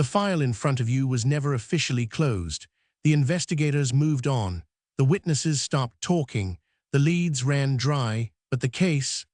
The file in front of you was never officially closed. The investigators moved on. The witnesses stopped talking. The leads ran dry, but the case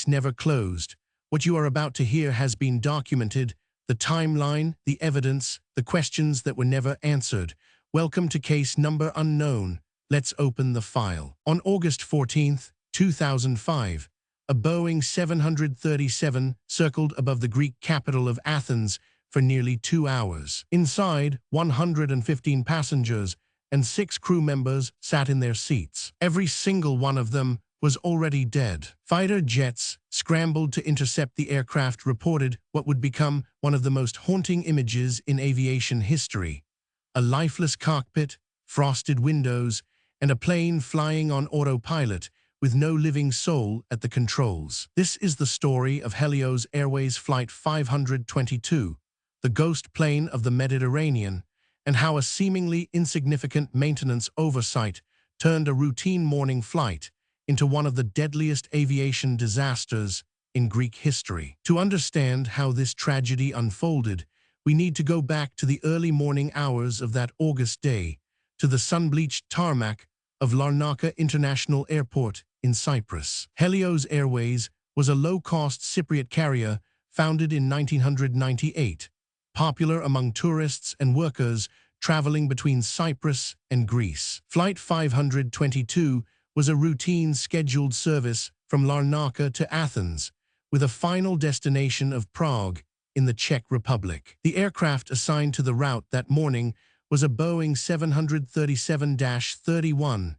never closed. What you are about to hear has been documented. The timeline, the evidence, the questions that were never answered. Welcome to case number unknown. Let's open the file. On August 14, 2005, a Boeing 737 circled above the Greek capital of Athens for nearly 2 hours. Inside, 115 passengers and 6 crew members sat in their seats. Every single one of them was already dead. Fighter jets scrambled to intercept the aircraft, reported what would become one of the most haunting images in aviation history. A lifeless cockpit, frosted windows, and a plane flying on autopilot with no living soul at the controls. This is the story of Helios Airways Flight 522, the ghost plane of the Mediterranean, and how a seemingly insignificant maintenance oversight turned a routine morning flight into one of the deadliest aviation disasters in Greek history. To understand how this tragedy unfolded, we need to go back to the early morning hours of that August day, to the sun-bleached tarmac of Larnaca International Airport in Cyprus. Helios Airways was a low-cost Cypriot carrier founded in 1998, popular among tourists and workers traveling between Cyprus and Greece. Flight 522 was a routine scheduled service from Larnaca to Athens, with a final destination of Prague in the Czech Republic. The aircraft assigned to the route that morning was a Boeing 737-31,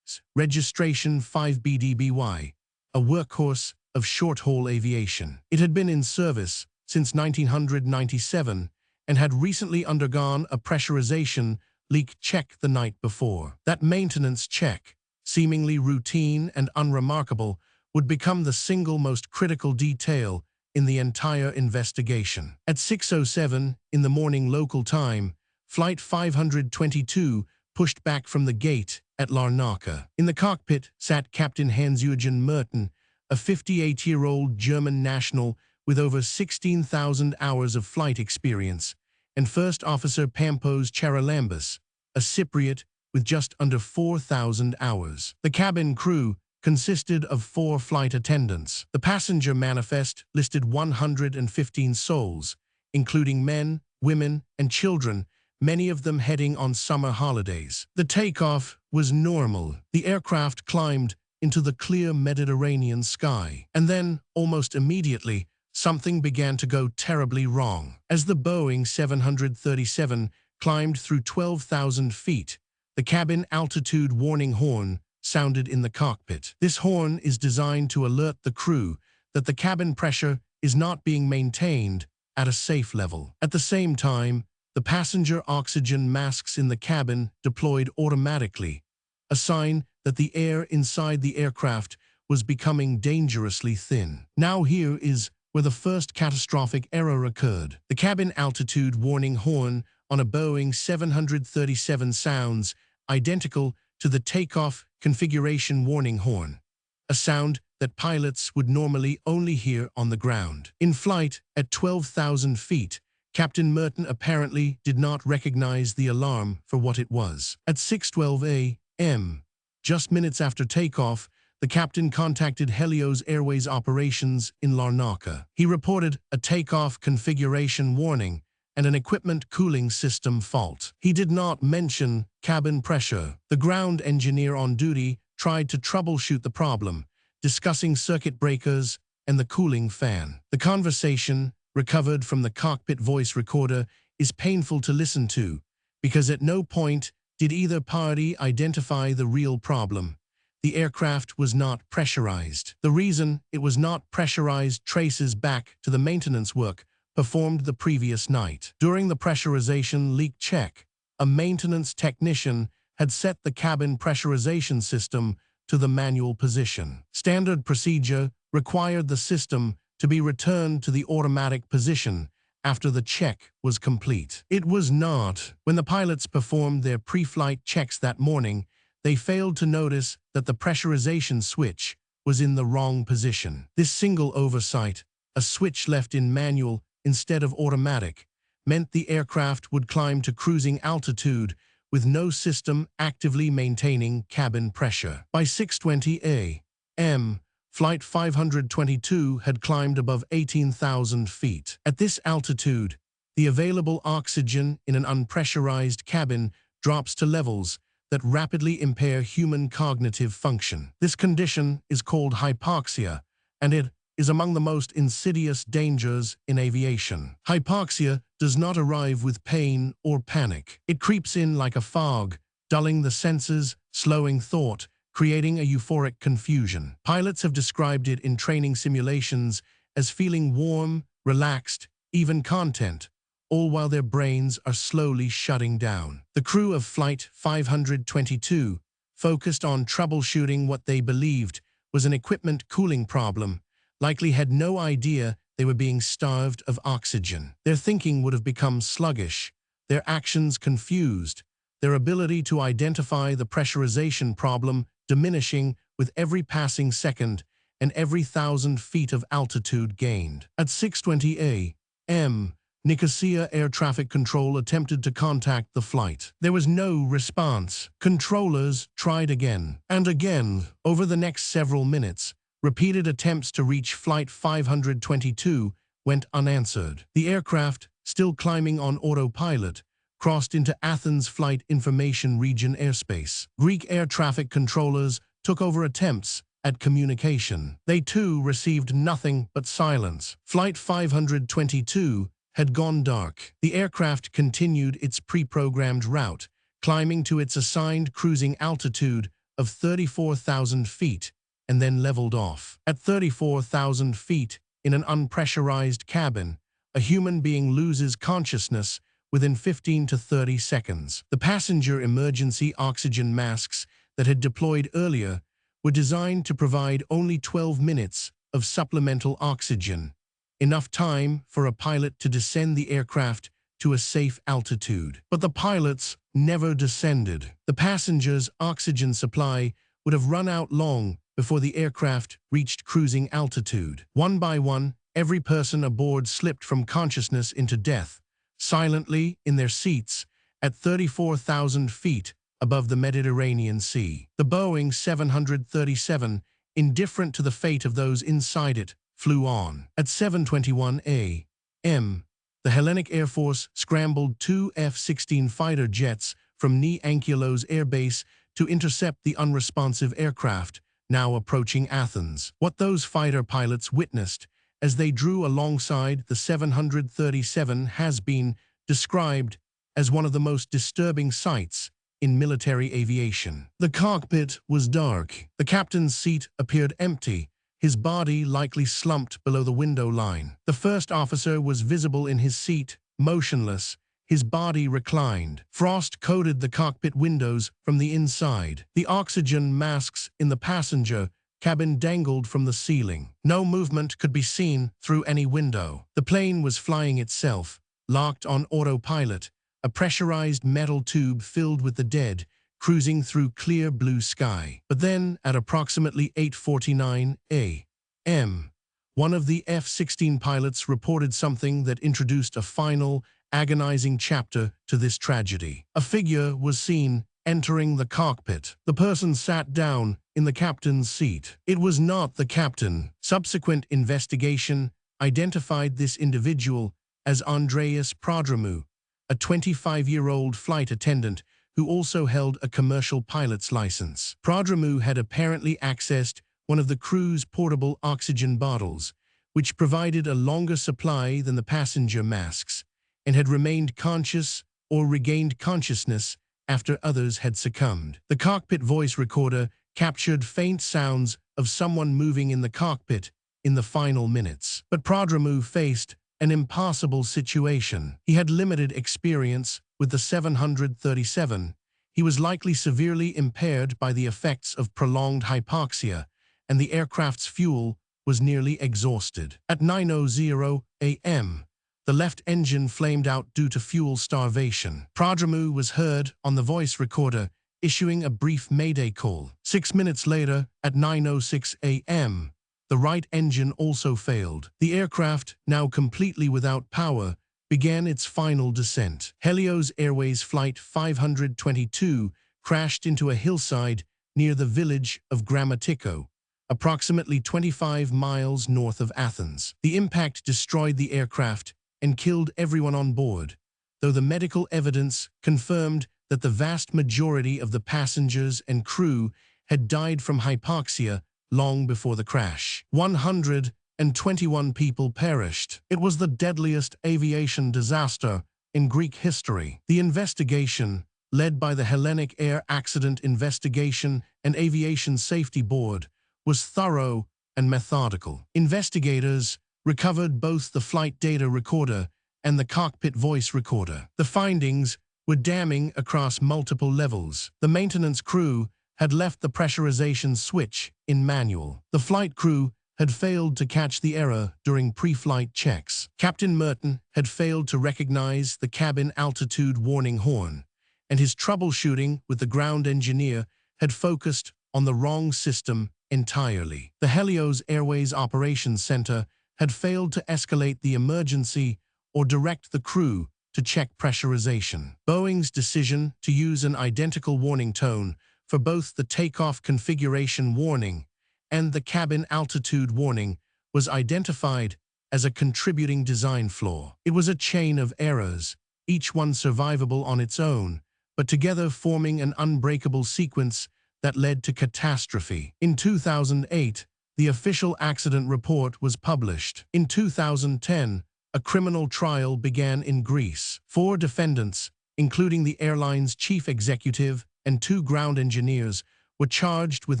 registration 5BDBY, a workhorse of short-haul aviation. It had been in service since 1997 and had recently undergone a pressurization leak check the night before. That maintenance check, seemingly routine and unremarkable, would become the single most critical detail in the entire investigation. At 6:07 in the morning local time, Flight 522 pushed back from the gate at Larnaca. In the cockpit sat Captain Hans-Jürgen Merten, a 58-year-old German national with over 16,000 hours of flight experience, and First Officer Pampos Charalambos, a Cypriot with just under 4,000 hours. The cabin crew consisted of 4 flight attendants. The passenger manifest listed 115 souls, including men, women, and children, many of them heading on summer holidays. The takeoff was normal. The aircraft climbed into the clear Mediterranean sky. And then, almost immediately, something began to go terribly wrong. As the Boeing 737 climbed through 12,000 feet, the cabin altitude warning horn sounded in the cockpit. This horn is designed to alert the crew that the cabin pressure is not being maintained at a safe level. At the same time, the passenger oxygen masks in the cabin deployed automatically, a sign that the air inside the aircraft was becoming dangerously thin. Now here is where the first catastrophic error occurred. The cabin altitude warning horn on a Boeing 737 sounds identical to the takeoff configuration warning horn, a sound that pilots would normally only hear on the ground. In flight at 12,000 feet, Captain Merten apparently did not recognize the alarm for what it was. At 6:12 a.m., just minutes after takeoff, the captain contacted Helios Airways operations in Larnaca. He reported a takeoff configuration warning and an equipment cooling system fault. He did not mention cabin pressure. The ground engineer on duty tried to troubleshoot the problem, discussing circuit breakers and the cooling fan. The conversation, recovered from the cockpit voice recorder, is painful to listen to, because at no point did either party identify the real problem. The aircraft was not pressurized. The reason it was not pressurized traces back to the maintenance work performed the previous night. During the pressurization leak check, a maintenance technician had set the cabin pressurization system to the manual position. Standard procedure required the system to be returned to the automatic position after the check was complete. It was not. When the pilots performed their pre-flight checks that morning, they failed to notice that the pressurization switch was in the wrong position. This single oversight, a switch left in manual instead of automatic, meant the aircraft would climb to cruising altitude with no system actively maintaining cabin pressure. By 6:20 a.m., Flight 522 had climbed above 18,000 feet. At this altitude, the available oxygen in an unpressurized cabin drops to levels that rapidly impair human cognitive function. This condition is called hypoxia, and it is among the most insidious dangers in aviation. Hypoxia does not arrive with pain or panic. It creeps in like a fog, dulling the senses, slowing thought, creating a euphoric confusion. Pilots have described it in training simulations as feeling warm, relaxed, even content, all while their brains are slowly shutting down. The crew of Flight 522 focused on troubleshooting what they believed was an equipment cooling problem, likely had no idea they were being starved of oxygen. Their thinking would have become sluggish, their actions confused, their ability to identify the pressurization problem diminishing with every passing second and every 1,000 feet of altitude gained. At 6:20 a.m., Nicosia Air Traffic Control attempted to contact the flight. There was no response. Controllers tried again and again. Over the next several minutes, repeated attempts to reach Flight 522 went unanswered. The aircraft, still climbing on autopilot, crossed into Athens Flight Information Region airspace. Greek air traffic controllers took over attempts at communication. They too received nothing but silence. Flight 522 had gone dark. The aircraft continued its pre-programmed route, climbing to its assigned cruising altitude of 34,000 feet, and then leveled off. At 34,000 feet, in an unpressurized cabin, a human being loses consciousness within 15 to 30 seconds. The passenger emergency oxygen masks that had deployed earlier were designed to provide only 12 minutes of supplemental oxygen, enough time for a pilot to descend the aircraft to a safe altitude. But the pilots never descended. The passengers' oxygen supply would have run out long before the aircraft reached cruising altitude. One by one, every person aboard slipped from consciousness into death, silently in their seats at 34,000 feet above the Mediterranean Sea. The Boeing 737, indifferent to the fate of those inside it, flew on. At 7:21 a.m., the Hellenic Air Force scrambled 2 F-16 fighter jets from Ni Ankylos Air Base to intercept the unresponsive aircraft, now approaching Athens. What those fighter pilots witnessed as they drew alongside the 737 has been described as one of the most disturbing sights in military aviation. The cockpit was dark. The captain's seat appeared empty, his body likely slumped below the window line. The first officer was visible in his seat, motionless, his body reclined. Frost coated the cockpit windows from the inside. The oxygen masks in the passenger cabin dangled from the ceiling. No movement could be seen through any window. The plane was flying itself, locked on autopilot, a pressurized metal tube filled with the dead, cruising through clear blue sky. But then, at approximately 8:49 a.m., one of the F-16 pilots reported something that introduced a final, agonizing chapter to this tragedy. A figure was seen entering the cockpit. The person sat down in the captain's seat. It was not the captain. Subsequent investigation identified this individual as Andreas Prodromou, a 25-year-old flight attendant who also held a commercial pilot's license. Prodromou had apparently accessed one of the crew's portable oxygen bottles, which provided a longer supply than the passenger masks, and had remained conscious or regained consciousness after others had succumbed. The cockpit voice recorder captured faint sounds of someone moving in the cockpit in the final minutes. But Prodromou faced an impossible situation. He had limited experience with the 737. He was likely severely impaired by the effects of prolonged hypoxia, and the aircraft's fuel was nearly exhausted. At 9:00 a.m., the left engine flamed out due to fuel starvation. Prodromou was heard on the voice recorder issuing a brief mayday call. 6 minutes later, at 9:06 a.m., the right engine also failed. The aircraft, now completely without power, began its final descent. Helios Airways Flight 522 crashed into a hillside near the village of Grammatico, approximately 25 miles north of Athens. The impact destroyed the aircraft and killed everyone on board, though the medical evidence confirmed that the vast majority of the passengers and crew had died from hypoxia long before the crash. 121 people perished. It was the deadliest aviation disaster in Greek history. The investigation, led by the Hellenic Air Accident Investigation and Aviation Safety Board, was thorough and methodical. Investigators recovered both the flight data recorder and the cockpit voice recorder. The findings were damning across multiple levels. The maintenance crew had left the pressurization switch in manual. The flight crew had failed to catch the error during pre-flight checks. Captain Merton had failed to recognize the cabin altitude warning horn, and his troubleshooting with the ground engineer had focused on the wrong system entirely. The Helios Airways Operations Center had failed to escalate the emergency or direct the crew to check pressurization. Boeing's decision to use an identical warning tone for both the takeoff configuration warning and the cabin altitude warning was identified as a contributing design flaw. It was a chain of errors, each one survivable on its own, but together forming an unbreakable sequence that led to catastrophe. In 2008, the official accident report was published. In 2010, a criminal trial began in Greece. 4 defendants, including the airline's chief executive and 2 ground engineers, were charged with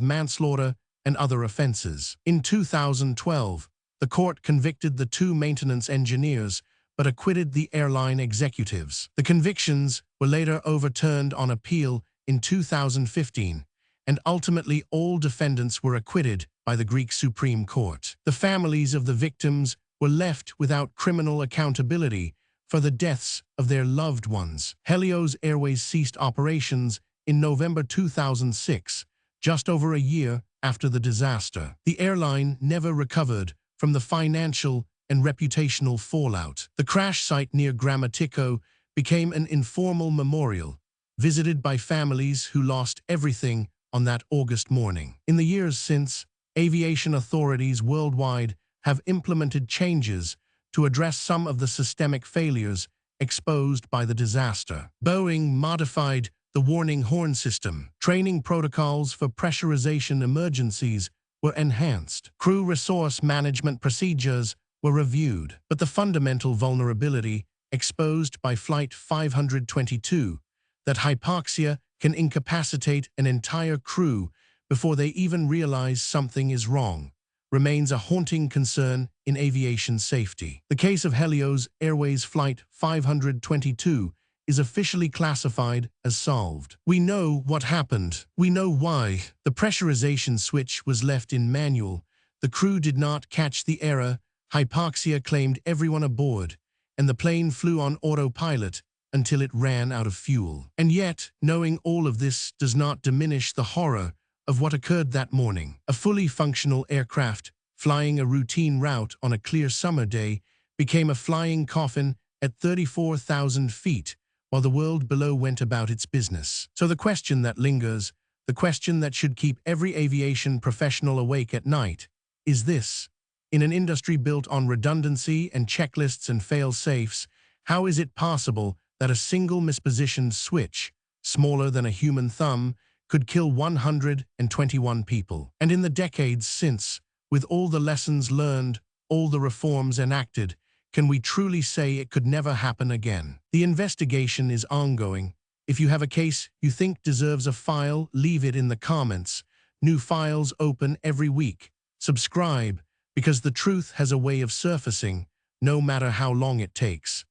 manslaughter and other offenses. In 2012, the court convicted the 2 maintenance engineers but acquitted the airline executives. The convictions were later overturned on appeal in 2015, and ultimately all defendants were acquitted by the Greek Supreme Court. The families of the victims were left without criminal accountability for the deaths of their loved ones. Helios Airways ceased operations in November 2006, just over a year after the disaster. The airline never recovered from the financial and reputational fallout. The crash site near Grammatico became an informal memorial, visited by families who lost everything on that August morning. In the years since, aviation authorities worldwide have implemented changes to address some of the systemic failures exposed by the disaster. Boeing modified the warning horn system. Training protocols for pressurization emergencies were enhanced. Crew resource management procedures were reviewed. But the fundamental vulnerability exposed by Flight 522, that hypoxia can incapacitate an entire crew before they even realize something is wrong, remains a haunting concern in aviation safety. The case of Helios Airways Flight 522 is officially classified as solved. We know what happened. We know why. The pressurization switch was left in manual. The crew did not catch the error. Hypoxia claimed everyone aboard, and the plane flew on autopilot until it ran out of fuel. And yet, knowing all of this does not diminish the horror of what occurred that morning. A fully functional aircraft, flying a routine route on a clear summer day, became a flying coffin at 34,000 feet, while the world below went about its business. So the question that lingers, the question that should keep every aviation professional awake at night, is this: in an industry built on redundancy and checklists and fail-safes, how is it possible that a single mispositioned switch, smaller than a human thumb, could kill 121 people? And in the decades since, with all the lessons learned, all the reforms enacted, can we truly say it could never happen again? The investigation is ongoing. If you have a case you think deserves a file, leave it in the comments. New files open every week. Subscribe, because the truth has a way of surfacing, no matter how long it takes.